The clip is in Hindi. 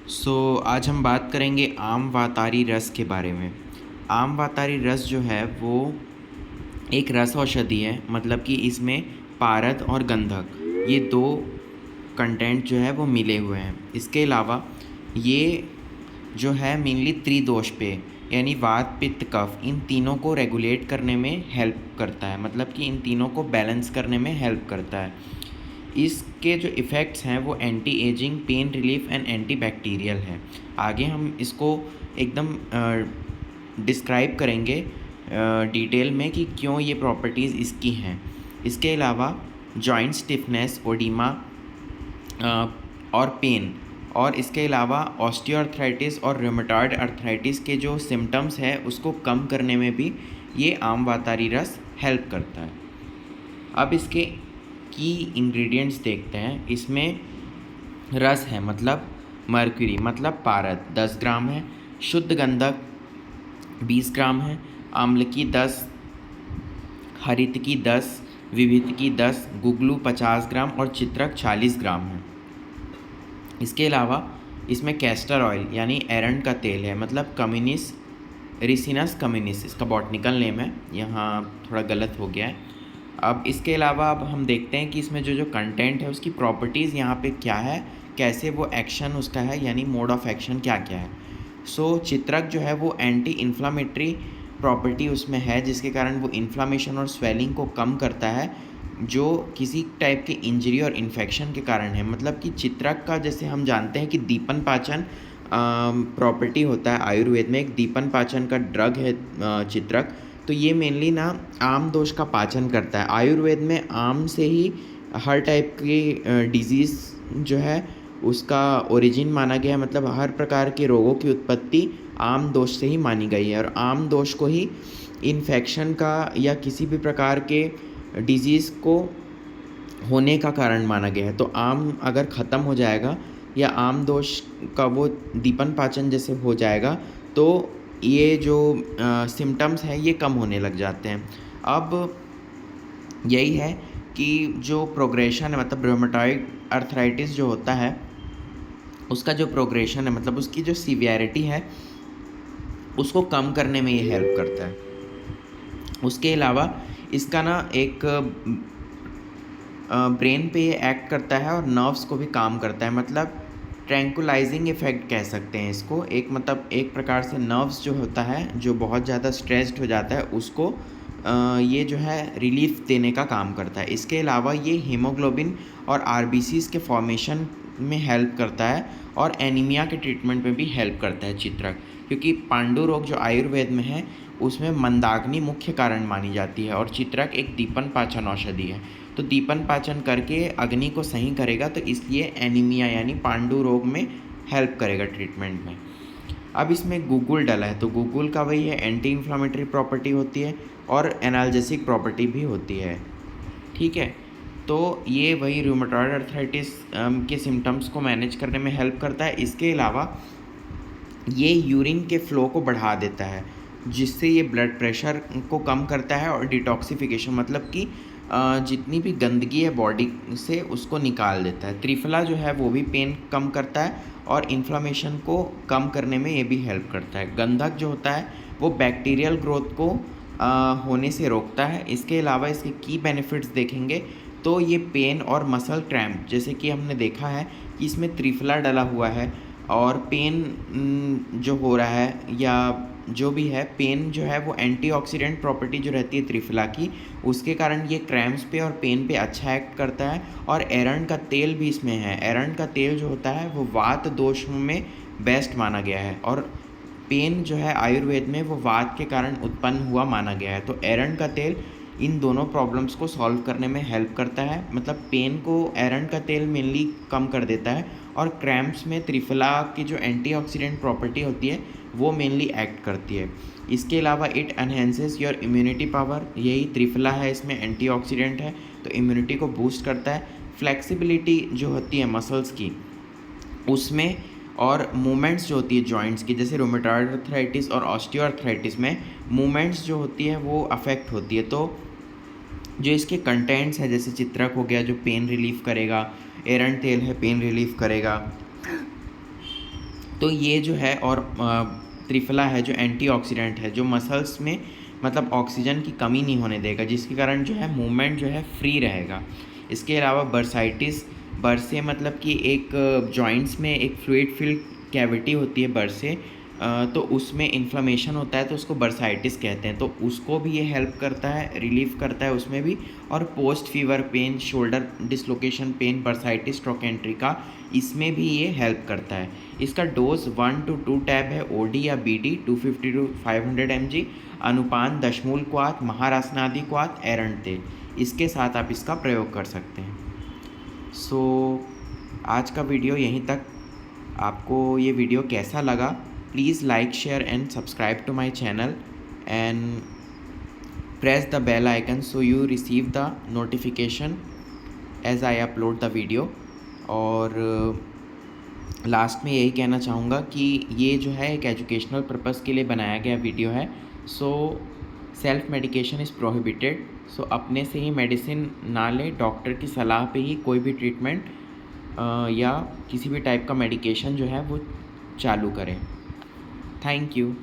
आज हम बात करेंगे आम वातारी रस के बारे में। आम वातारी रस जो है वो एक रस औषधि है, मतलब कि इसमें पारद और गंधक ये दो कंटेंट जो है वो मिले हुए हैं। इसके अलावा ये जो है मेनली त्रिदोष पे यानी वात पित्त कफ इन तीनों को रेगुलेट करने में हेल्प करता है, मतलब कि इन तीनों को बैलेंस करने में हेल्प करता है। इसके जो इफ़ेक्ट्स हैं वो anti ageing, pain relief and anti bacterial है। आगे हम इसको एकदम डिस्क्राइब करेंगे डिटेल में कि क्यों ये प्रॉपर्टीज़ इसकी हैं। इसके अलावा जॉइंट स्टिफनेस, ओडिमा और पेन, और इसके अलावा ऑस्टियोआर्थराइटिस और रूमेटॉइड अर्थराइटिस के जो सिम्टम्स है उसको कम करने में भी ये आम वातारी रस हेल्प करता है। अब इसके की इंग्रेडिएंट्स देखते हैं। इसमें रस है मतलब मर्क्यूरी मतलब पारद 10 ग्राम है, शुद्ध गंधक 20 ग्राम है, आम्ल की 10, हरित की 10, विभित की 10, गुगलू 50 ग्राम और चित्रक 40 ग्राम है। इसके अलावा इसमें कैस्टर ऑयल यानी एरंड का तेल है, मतलब कम्युनिस रिसिनस कम्युनिस इसका बॉटनिकल नेम है, यहाँ थोड़ा गलत हो गया है। अब इसके अलावा अब हम देखते हैं कि इसमें जो जो कंटेंट है उसकी प्रॉपर्टीज़ यहाँ पे क्या है, कैसे वो एक्शन उसका है यानी मोड ऑफ एक्शन क्या क्या है। चित्रक जो है वो एंटी इन्फ्लामेटरी प्रॉपर्टी उसमें है, जिसके कारण वो इन्फ्लामेशन और स्वेलिंग को कम करता है जो किसी टाइप के इंजरी और इन्फेक्शन के कारण है। मतलब कि चित्रक का जैसे हम जानते हैं कि दीपन पाचन प्रॉपर्टी होता है, आयुर्वेद में एक दीपन पाचन का ड्रग है चित्रक। तो ये मेनली ना आम दोष का पाचन करता है। आयुर्वेद में आम से ही हर टाइप की डिजीज़ जो है उसका ओरिजिन माना गया है, मतलब हर प्रकार के रोगों की उत्पत्ति आम दोष से ही मानी गई है और आम दोष को ही इन्फेक्शन का या किसी भी प्रकार के डिजीज़ को होने का कारण माना गया है। तो आम अगर ख़त्म हो जाएगा या आम दोष का वो दीपन पाचन जैसे हो जाएगा तो ये जो सिम्टम्स हैं ये कम होने लग जाते हैं। अब यही है कि जो प्रोग्रेशन है, मतलब रूमेटॉइड अर्थराइटिस जो होता है उसका जो प्रोग्रेशन है, मतलब उसकी जो सीवियरिटी है उसको कम करने में ये हेल्प करता है। उसके अलावा इसका ना एक ब्रेन पे ये एक्ट करता है और नर्व्स को भी काम करता है, मतलब ट्रैंकुलाइजिंग इफ़ेक्ट कह सकते हैं इसको। एक मतलब एक प्रकार से नर्व्स जो होता है जो बहुत ज़्यादा स्ट्रेस्ड हो जाता है उसको ये जो है रिलीफ देने का काम करता है। इसके अलावा ये हीमोग्लोबिन और आरबीसीज़ के फॉर्मेशन में हेल्प करता है और एनीमिया के ट्रीटमेंट में भी हेल्प करता है चित्रक, क्योंकि पांडु रोग जो आयुर्वेद में है उसमें मंदाग्नि मुख्य कारण मानी जाती है और चित्रक एक दीपन पाचन औषधि है। तो दीपन पाचन करके अग्नि को सही करेगा, तो इसलिए एनीमिया यानी पांडु रोग में हेल्प करेगा ट्रीटमेंट में। अब इसमें गूगल डाला है तो गूगल का वही है, एंटी इन्फ्लामेटरी प्रॉपर्टी होती है और एनाल्जेसिक प्रॉपर्टी भी होती है। ठीक है, तो ये वही रूमेटॉइड अर्थराइटिस के सिम्टम्स को मैनेज करने में हेल्प करता है। इसके अलावा ये यूरिन के फ़्लो को बढ़ा देता है, जिससे ये ब्लड प्रेशर को कम करता है और डिटॉक्सिफिकेशन मतलब कि जितनी भी गंदगी है बॉडी से उसको निकाल देता है। त्रिफला जो है वो भी पेन कम करता है और इन्फ्लामेशन को कम करने में ये भी हेल्प करता है। गंधक जो होता है वो बैक्टीरियल ग्रोथ को होने से रोकता है। इसके अलावा इसके की बेनिफिट्स देखेंगे तो ये पेन और मसल क्रैम्प, जैसे कि हमने देखा है कि इसमें त्रिफला डला हुआ है और पेन जो हो रहा है या जो भी है, पेन जो है वो एंटीऑक्सीडेंट प्रॉपर्टी जो रहती है त्रिफला की, उसके कारण ये क्रैम्प्स पे और पेन पे अच्छा एक्ट करता है। और एरंड का तेल भी इसमें है। एरंड का तेल जो होता है वो वात दोष में बेस्ट माना गया है और पेन जो है आयुर्वेद में वो वात के कारण उत्पन्न हुआ माना गया है। तो एरंड का तेल इन दोनों प्रॉब्लम्स को सॉल्व करने में हेल्प करता है, मतलब पेन को एरंड का तेल मेनली कम कर देता है और क्रैम्प्स में त्रिफला की जो एंटीऑक्सीडेंट प्रॉपर्टी होती है वो मेनली एक्ट करती है। इसके अलावा it enhances your immunity power, यही त्रिफला है, इसमें एंटीऑक्सीडेंट है तो इम्यूनिटी को बूस्ट करता है। फ्लेक्सिबिलिटी जो होती है मसल्स की उसमें, और मूवमेंट्स जो होती है जॉइंट्स की, जैसे रूमेटॉइड अर्थराइटिस और ऑस्टियोआर्थराइटिस में मूवमेंट्स जो होती है वो अफेक्ट होती है। तो जो इसके कंटेंट्स हैं जैसे चित्रक हो गया जो पेन रिलीफ करेगा, एरंड तेल है पेन रिलीफ करेगा, तो ये जो है, और त्रिफला है जो एंटीऑक्सीडेंट है, जो मसल्स में मतलब ऑक्सीजन की कमी नहीं होने देगा, जिसके कारण जो है मूवमेंट जो है फ्री रहेगा। इसके अलावा बर्साइटिस, बर्से मतलब कि एक जॉइंट्स में एक फ्लूइड फिल्ड कैविटी होती है बर्से, तो उसमें इन्फ्लेमेशन होता है तो उसको बर्साइटिस कहते हैं, तो उसको भी ये हेल्प करता है, रिलीफ करता है उसमें भी। और post fever pain, shoulder dislocation pain, bursitis trochanterica, इसमें भी ये हेल्प करता है। इसका डोज 1 to 2 टैब है, ओडी या बीडी, 250 to 500 mg। अनुपान दशमूल क्वाथ, महारासनादि क्वाथ, एरंड तेल, इसके साथ आप इसका प्रयोग कर सकते हैं। सो आज का वीडियो यहीं तक। आपको ये वीडियो कैसा लगा? Please like, share and subscribe to my channel and press the bell icon so you receive the notification as I upload the video. और लास्ट में यही कहना चाहूँगा कि ये जो है एक एजुकेशनल पर्पज़ के लिए बनाया गया वीडियो है। So self medication is prohibited. So अपने से ही मेडिसिन ना लें, डॉक्टर की सलाह पे ही कोई भी ट्रीटमेंट या किसी भी टाइप का मेडिकेशन जो है वो चालू करें। Thank you.